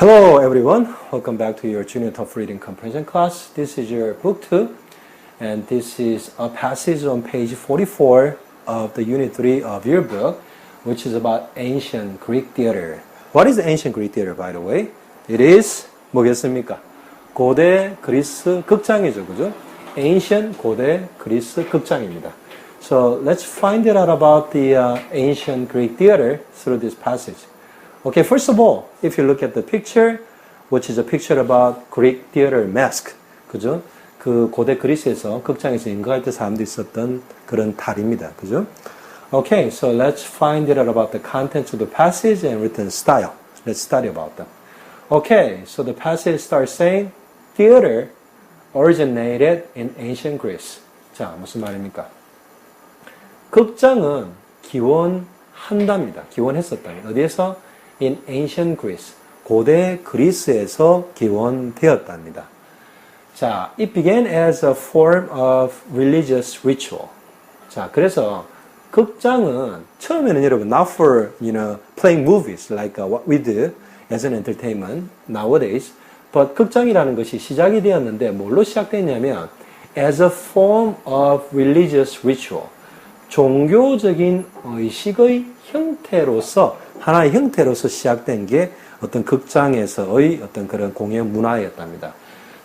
Hello everyone, welcome back to your Junior Tough Reading Comprehension class. This is your book 2 and this is a passage on page 44 of the unit 3 of your book, which is about ancient Greek theater. What is ancient Greek theater, by the way? It is 뭐겠습니까? 고대 그리스 극장이죠, 그죠? Ancient 고대 그리스 극장입니다. So let's find out about the ancient Greek theater through this passage. Okay, first of all, if you look at the picture, which is a picture about Greek theater mask, 그죠? 그 고대 그리스에서 극장에서 연극할 때 사람들이 썼던 그런 탈입니다, 그죠? Okay, so let's find out about the contents of the passage and written style. Let's study about them. Okay, so the passage starts saying, theater originated in ancient Greece. 자, 무슨 말입니까? 극장은 기원한답니다. 기원했었답니다. 어디에서? In ancient Greece. 고대 그리스에서 기원되었답니다. 자, it began as a form of religious ritual. 자, 그래서 극장은 처음에는 여러분 not for, playing movies like what we do as an entertainment nowadays. But 극장이라는 것이 시작이 되었는데 뭘로 시작됐냐면 as a form of religious ritual. 종교적인 의식의 형태로서 하나의 형태로서 시작된 게 어떤 극장에서의 어떤 그런 공연 문화였답니다.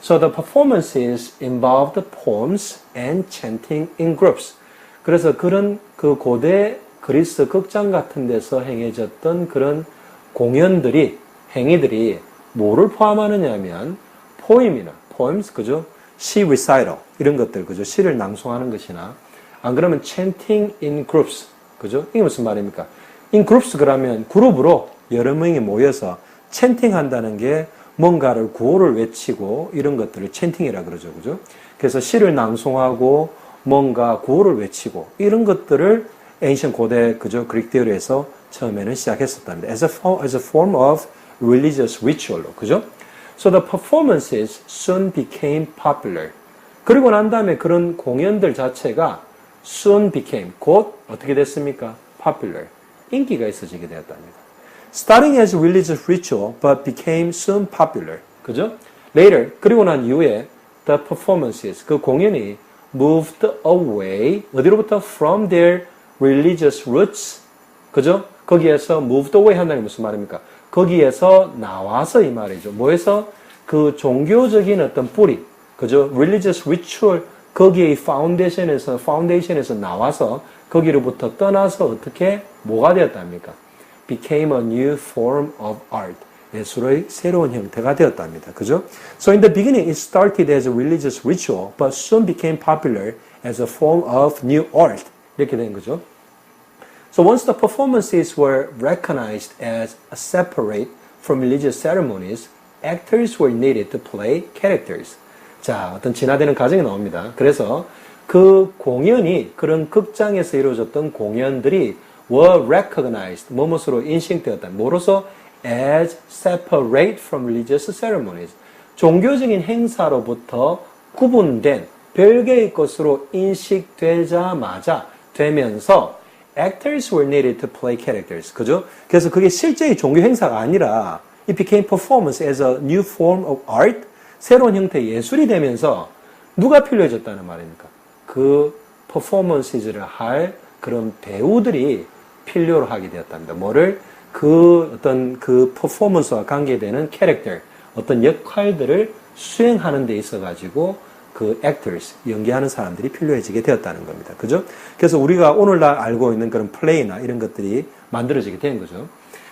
So the performances involved poems and chanting in groups. 그래서 그런 그 고대 그리스 극장 같은 데서 행해졌던 그런 공연들이, 행위들이 뭐를 포함하느냐면 포임이나, poems, 그죠? 시 recital, 이런 것들, 그죠? 시를 낭송하는 것이나, 안 그러면 chanting in groups, 그죠? 이게 무슨 말입니까? in groups 그러면 그룹으로 여러 명이 모여서 chanting 한다는 게 뭔가를 구호를 외치고 이런 것들을 chanting이라 그러죠, 그죠? 그래서 시를 낭송하고 뭔가 구호를 외치고 이런 것들을 ancient 고대, 그죠? 그릭 theater에서 처음에는 시작했었답니다. as a form of religious ritual로, 그죠? So the performances soon became popular. 그리고 난 다음에 그런 공연들 자체가 soon became, 곧 어떻게 됐습니까? popular. 인기가 있어지게 되었답니다. Starting as religious ritual, but became soon popular. 그죠? Later, 그리고 난 이후에 the performances, 그 공연이 moved away, 어디로부터? From their religious roots. 그죠? 거기에서 moved away 한다는 게 무슨 말입니까? 거기에서 나와서 이 말이죠. 뭐에서? 그 종교적인 어떤 뿌리, 그죠? religious ritual, 거기에 파운데이션에서 나와서 거기로부터 떠나서 어떻게 뭐가 되었답니까? became a new form of art. 예술의 새로운 형태가 되었답니다. 그죠? So in the beginning it started as a religious ritual but soon became popular as a form of new art. 이렇게 된 거죠. So once the performances were recognized as separate from religious ceremonies, actors were needed to play characters. 자, 어떤 진화되는 과정이 나옵니다. 그래서 그 공연이, 그런 극장에서 이루어졌던 공연들이 were recognized, 뭐뭇으로 인식되었다. 뭐로서? as separate from religious ceremonies. 종교적인 행사로부터 구분된 별개의 것으로 인식되자마자 되면서 actors were needed to play characters. 그죠? 그래서 그게 실제의 종교 행사가 아니라 it became performance as a new form of art. 새로운 형태의 예술이 되면서 누가 필요해졌다는 말입니까? 그 퍼포먼스를 할 그런 배우들이 필요로 하게 되었답니다. 뭐를? 그 어떤 그 퍼포먼스와 관계되는 캐릭터, 어떤 역할들을 수행하는 데 있어 가지고 그 actors, 연기하는 사람들이 필요해지게 되었다는 겁니다. 그죠? 그래서 우리가 오늘날 알고 있는 그런 플레이나 이런 것들이 만들어지게 된 거죠.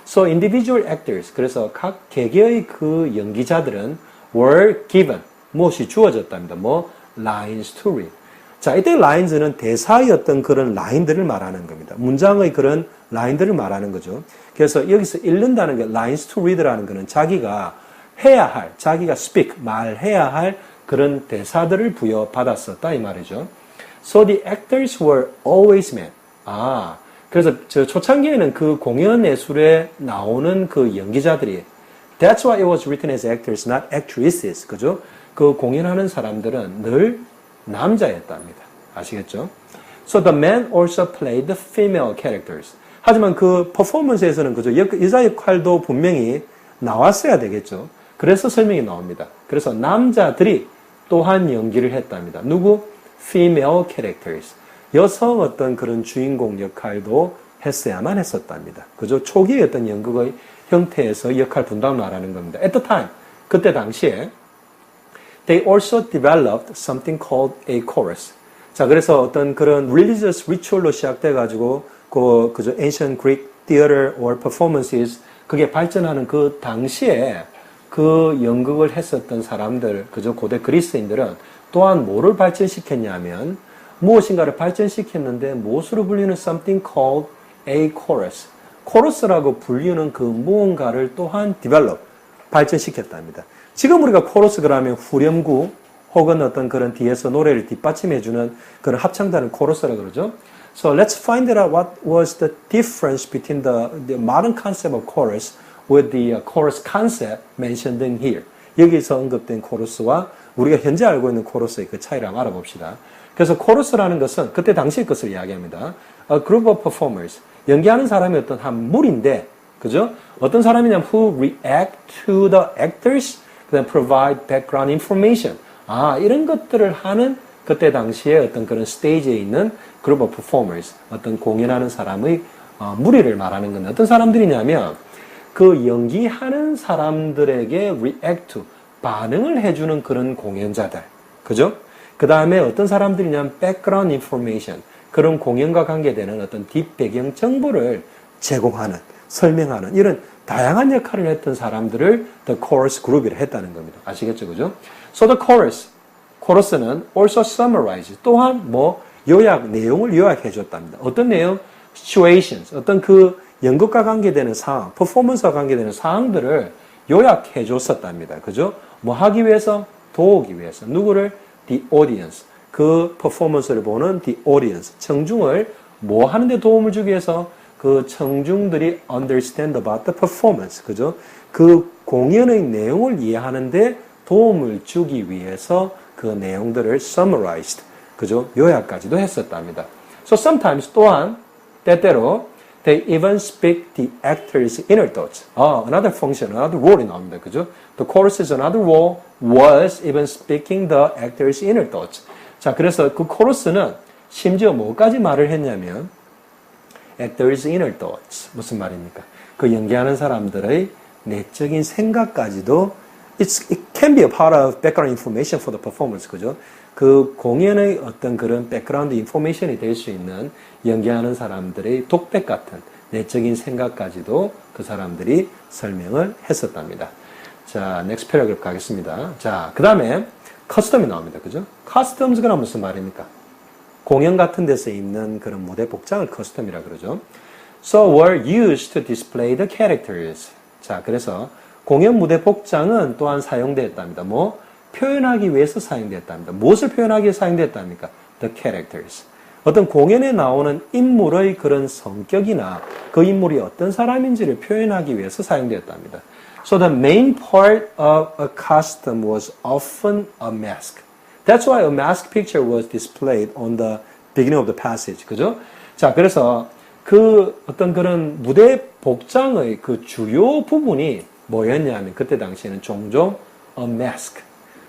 So individual actors, 그래서 각 개개의 그 연기자들은 were given, 무엇이 주어졌답니다. 뭐? lines to read. 자, 이때 lines는 대사의 어떤 그런 라인들을 말하는 겁니다. 문장의 그런 라인들을 말하는 거죠. 그래서 여기서 읽는다는 게 lines to read라는 거는 자기가 해야 할, 자기가 speak, 말해야 할 그런 대사들을 부여받았었다 이 말이죠. So the actors were always men. 아, 그래서 저 초창기에는 그 공연 예술에 나오는 그 연기자들이 That's why it was written as actors, not actresses. 그죠? 그 공연하는 사람들은 늘 남자였답니다. 아시겠죠? So the men also played the female characters. 하지만 그 퍼포먼스에서는 그죠? 여자 역할도 분명히 나왔어야 되겠죠. 그래서 설명이 나옵니다. 그래서 남자들이 또한 연기를 했답니다. 누구? Female characters. 여성 어떤 그런 주인공 역할도 했어야만 했었답니다. 그죠? 초기의 어떤 연극의 형태에서 역할 분담을 말하는 겁니다. At the time, 그때 당시에 they also developed something called a chorus. 자, 그래서 어떤 그런 religious ritual로 시작돼가지고 그저 ancient Greek theater or performances 그게 발전하는 그 당시에 그 연극을 했었던 사람들, 그저 고대 그리스인들은 또한 뭐를 발전시켰냐면 무엇인가를 발전시켰는데 무엇으로 불리는 something called a chorus. 코러스라고 불리는 그 무언가를 또한 develop, 발전시켰답니다. 지금 우리가 코러스 그러면 후렴구 혹은 어떤 그런 뒤에서 노래를 뒷받침해주는 그런 합창단을 코러스라고 그러죠. So let's find out what was the difference between the modern concept of chorus with the chorus concept mentioned in here. 여기서 언급된 코러스와 우리가 현재 알고 있는 코러스의 그 차이를 한번 알아봅시다. 그래서 코러스라는 것은 그때 당시의 것을 이야기합니다. A group of performers. 연기하는 사람이 어떤 한 무리인데, 그죠? 어떤 사람이냐면 who react to the actors, then provide background information. 아, 이런 것들을 하는 그때 당시에 어떤 그런 스테이지에 있는 group of performers, 어떤 공연하는 사람의 무리를 말하는 건데 어떤 사람들이냐면 그 연기하는 사람들에게 react to, 반응을 해주는 그런 공연자들. 그죠? 그 다음에 어떤 사람들이냐면 background information, 그런 공연과 관계되는 어떤 뒷배경 정보를 제공하는, 설명하는 이런 다양한 역할을 했던 사람들을 the chorus group이라 했다는 겁니다. 아시겠죠? 그죠? So the chorus, 코러스는 also summarize, 또한 뭐 요약, 내용을 요약해 줬답니다. 어떤 내용? situations, 어떤 그 연극과 관계되는 상황, 퍼포먼스와 관계되는 상황들을 요약해 줬었답니다. 그죠? 뭐 하기 위해서? 도우기 위해서. 누구를? The audience. 그 퍼포먼스를 보는 the audience. 청중을 뭐 하는데 도움을 주기 위해서? 그 청중들이 understand about the performance. 그죠? 그 공연의 내용을 이해하는데 도움을 주기 위해서 그 내용들을 summarized. 그죠? 요약까지도 했었답니다. So sometimes 또한 때때로 they even speak the actor's inner thoughts. Another function, another role이 나옵니다. 그죠? The chorus is another role was even speaking the actor's inner thoughts. 자, 그래서 그 코러스는 심지어 뭐까지 말을 했냐면 actor's inner thoughts. 무슨 말입니까? 그 연기하는 사람들의 내적인 생각까지도 it can be a part of background information for the performance. 그죠? 그 공연의 어떤 그런 백그라운드 인포메이션이 될 수 있는 연기하는 사람들의 독백 같은 내적인 생각까지도 그 사람들이 설명을 했었답니다. 자, next paragraph 가겠습니다. 자, 그 다음에 커스텀이 나옵니다. 그죠? 커스텀즈가 무슨 말입니까? 공연 같은 데서 입는 그런 무대 복장을 커스텀이라 그러죠. So were used to display the characters. 자, 그래서 공연 무대 복장은 또한 사용되었답니다. 뭐? 표현하기 위해서 사용되었답니다. 무엇을 무엇을 사용되었답니까? The characters. 어떤 공연에 나오는 인물의 그런 성격이나 그 인물이 어떤 사람인지를 표현하기 위해서 사용되었답니다. So the main part of a costume was often a mask. That's why a mask picture was displayed on the beginning of the passage. 그죠? 자, 그래서 그 어떤 그런 무대 복장의 그 주요 부분이 뭐였냐면 그때 당시에는 종종 a mask.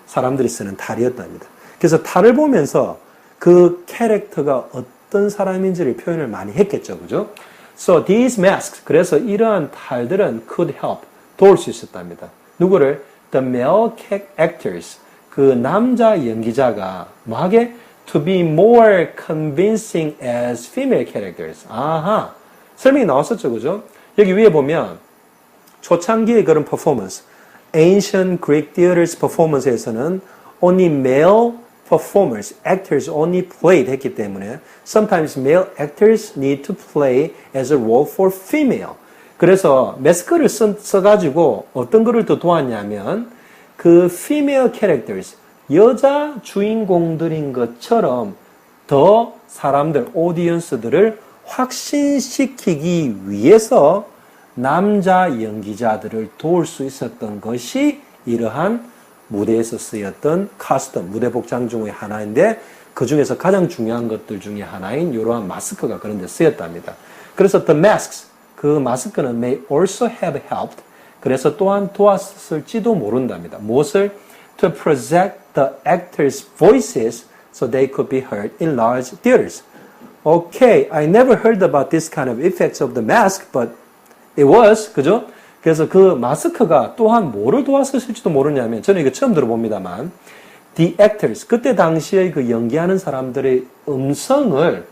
사람들이 쓰는 탈이었답니다. 그래서 탈을 보면서 그 캐릭터가 어떤 사람인지를 표현을 많이 했겠죠. 그죠? So these masks, 그래서 이러한 탈들은 could help, 도울 수 있었답니다. 누구를? The male actors, 그 남자 연기자가 뭐하게? To be more convincing as female characters. 아하, 설명이 나왔었죠. 그죠? 여기 위에 보면 초창기의 그런 퍼포먼스, Ancient Greek Theater's performance에서는 only male performers, actors only played 했기 때문에 sometimes male actors need to play as a role for female. 그래서 마스크를 써가지고 어떤 거를 더 도왔냐면 그 female characters, 여자 주인공들인 것처럼 더 사람들, 오디언스들을 확신시키기 위해서 남자 연기자들을 도울 수 있었던 것이 이러한 무대에서 쓰였던 커스텀, 무대 복장 중의 하나인데 그 중에서 가장 중요한 것들 중에 하나인 이러한 마스크가 그런 데 쓰였답니다. 그래서 the masks, 그 마스크는 may also have helped, 그래서 또한 도왔을지도 모른답니다. 무엇을? To project the actors' voices so they could be heard in large theaters. Okay, I never heard about this kind of effects of the mask, but it was, 그죠? 그래서 그 마스크가 또한 뭐를 도왔을지도 모르냐면, 저는 이거 처음 들어봅니다만, the actors, 그때 당시에 그 연기하는 사람들의 음성을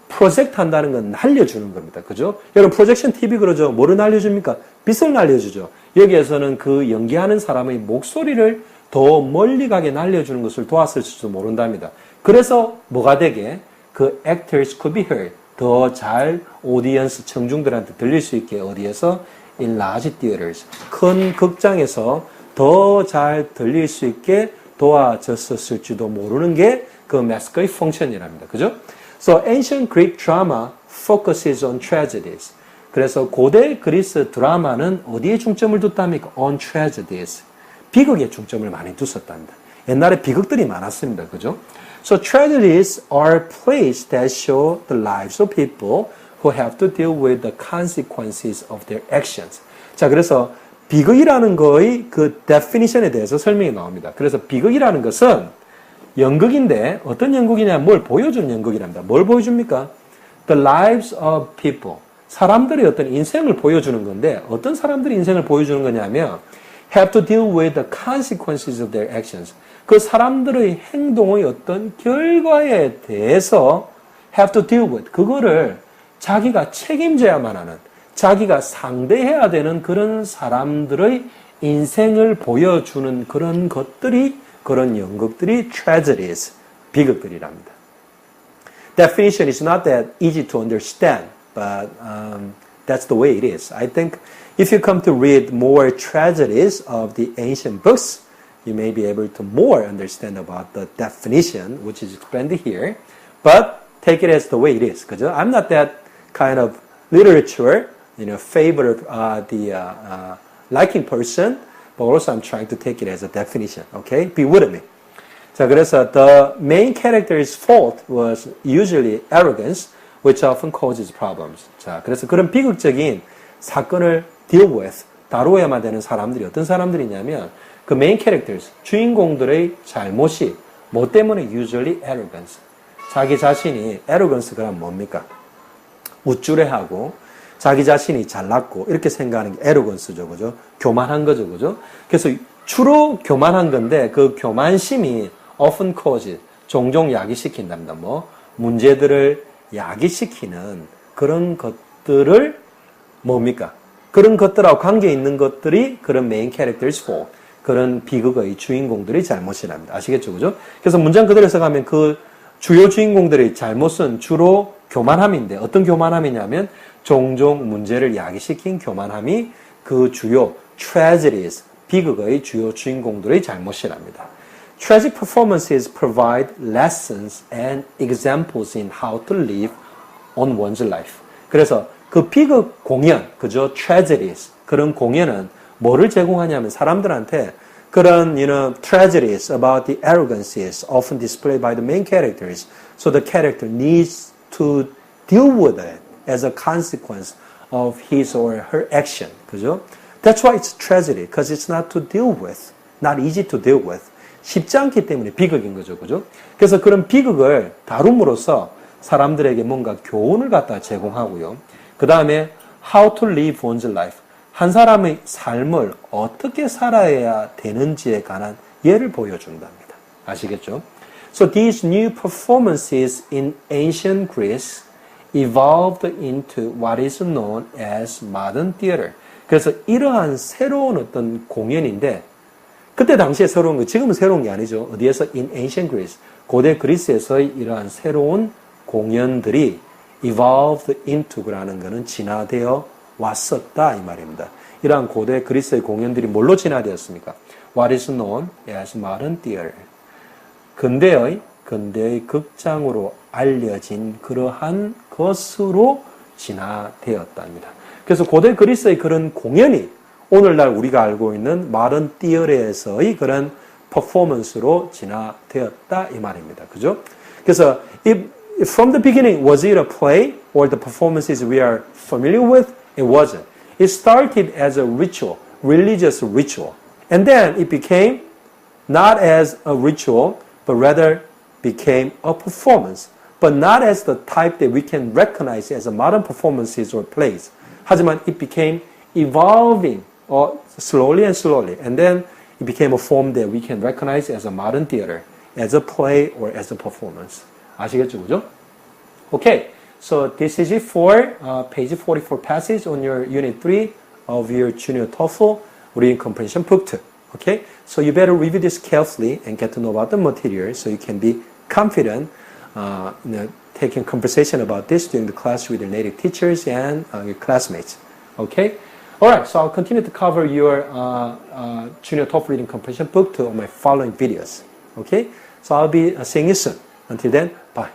프로젝트 한다는 건 날려주는 겁니다. 그죠? 여러분, 프로젝션 TV 그러죠? 뭐를 날려줍니까? 빛을 날려주죠. 여기에서는 그 연기하는 사람의 목소리를 더 멀리 가게 날려주는 것을 도왔을지도 모른답니다. 그래서 뭐가 되게? 그 actors could be heard. 더 잘 오디언스, 청중들한테 들릴 수 있게 어디에서? In large theaters. 큰 극장에서 더 잘 들릴 수 있게 도와줬을지도 모르는 게 그 마스크의 펑션이랍니다. 그죠? So ancient Greek drama focuses on tragedies. 그래서 고대 그리스 드라마는 어디에 중점을 뒀답니까? On tragedies. 비극에 중점을 많이 뒀었답니다. 옛날에 비극들이 많았습니다. 그죠? So tragedies are plays that show the lives of people who have to deal with the consequences of their actions. 자, 그래서 비극이라는 거의 그 definition에 대해서 설명이 나옵니다. 그래서 비극이라는 것은 연극인데 어떤 연극이냐, 뭘 보여주는 연극이랍니다. 뭘 보여줍니까? The lives of people. 사람들의 어떤 인생을 보여주는 건데 어떤 사람들의 인생을 보여주는 거냐면 have to deal with the consequences of their actions. 그 사람들의 행동의 어떤 결과에 대해서 have to deal with. 그거를 자기가 책임져야만 하는, 자기가 상대해야 되는 그런 사람들의 인생을 보여주는 그런 것들이, 그런 연극들이 tragedies, 비극들이랍니다. Definition is not that easy to understand, but that's the way it is. I think if you come to read more tragedies of the ancient books, you may be able to more understand about the definition, which is explained here. But take it as the way it is. 그죠? I'm not that kind of literature, favorite liking person, but also I'm trying to take it as a definition. Okay? Be with me. 자, 그래서 the main character's fault was usually arrogance, which often causes problems. 자, 그래서 그런 비극적인 사건을 deal with, 다루어야만 되는 사람들이 어떤 사람들이냐면 그 main characters, 주인공들의 잘못이 뭐 때문에 usually arrogance. 자기 자신이 arrogance 그럼 뭡니까? 우쭐해하고 자기 자신이 잘났고 이렇게 생각하는 게 arrogance죠. 그죠? 교만한 거죠. 그죠? 그래서 주로 교만한 건데 그 교만심이 often cause, 종종 야기시킨답니다. 뭐 문제들을 야기시키는 그런 것들을 뭡니까? 그런 것들하고 관계 있는 것들이 그런 main character's fault, 그런 비극의 주인공들의 잘못이랍니다. 아시겠죠? 그죠? 그래서 문장 그대로 해석하면 그 주요 주인공들의 잘못은 주로 교만함인데 어떤 교만함이냐면 종종 문제를 야기시킨 교만함이 그 주요 tragedies, 비극의 주요 주인공들의 잘못이랍니다. Tragic performances provide lessons and examples in how to live on one's life. 그래서 그 비극 공연, 그죠? tragedies, 그런 공연은 뭐를 제공하냐면 사람들한테 그런, tragedies about the arrogances often displayed by the main characters. So the character needs to deal with it as a consequence of his or her action. 그죠? That's why it's tragedy, because it's not to deal with, not easy to deal with. 쉽지 않기 때문에 비극인 거죠. 그죠? 그래서 그런 비극을 다룸으로써 사람들에게 뭔가 교훈을 갖다 제공하고요. 그 다음에 how to live one's life. 한 사람의 삶을 어떻게 살아야 되는지에 관한 예를 보여준답니다. 아시겠죠? So these new performances in ancient Greece evolved into what is known as modern theater. 그래서 이러한 새로운 어떤 공연인데 그때 당시에 새로운 거, 지금은 새로운 게 아니죠. 어디에서? In ancient Greece. 고대 그리스에서의 이러한 새로운 공연들이 evolved into라는 것은 진화되어 왔었다 이 말입니다. 이러한 고대 그리스의 공연들이 뭘로 진화되었습니까? What is known as modern theater. 근대의 극장으로 알려진 그러한 것으로 진화되었답니다. 그래서 고대 그리스의 그런 공연이 오늘날 우리가 알고 있는 modern theater에서의 그런 퍼포먼스로 진화되었다 이 말입니다. 그죠? 그래서 from the beginning, was it a play or the performances we are familiar with? It wasn't. It started as a ritual, religious ritual. And then it became not as a ritual, but rather became a performance. But not as the type that we can recognize as a modern performances or plays. 하지만 it became evolving slowly and slowly. And then it became a form that we can recognize as a modern theater, as a play or as a performance. 아시겠죠, 그죠? Okay, so this is it for page 44 passage on your unit 3 of your junior TOEFL reading comprehension book 2. Okay, so you better review this carefully and get to know about the material so you can be confident taking conversation about this during the class with your native teachers and your classmates. Okay, all right, so I'll continue to cover your junior TOEFL reading comprehension book 2 on my following videos. Okay, so I'll be seeing you soon. Until then, bye.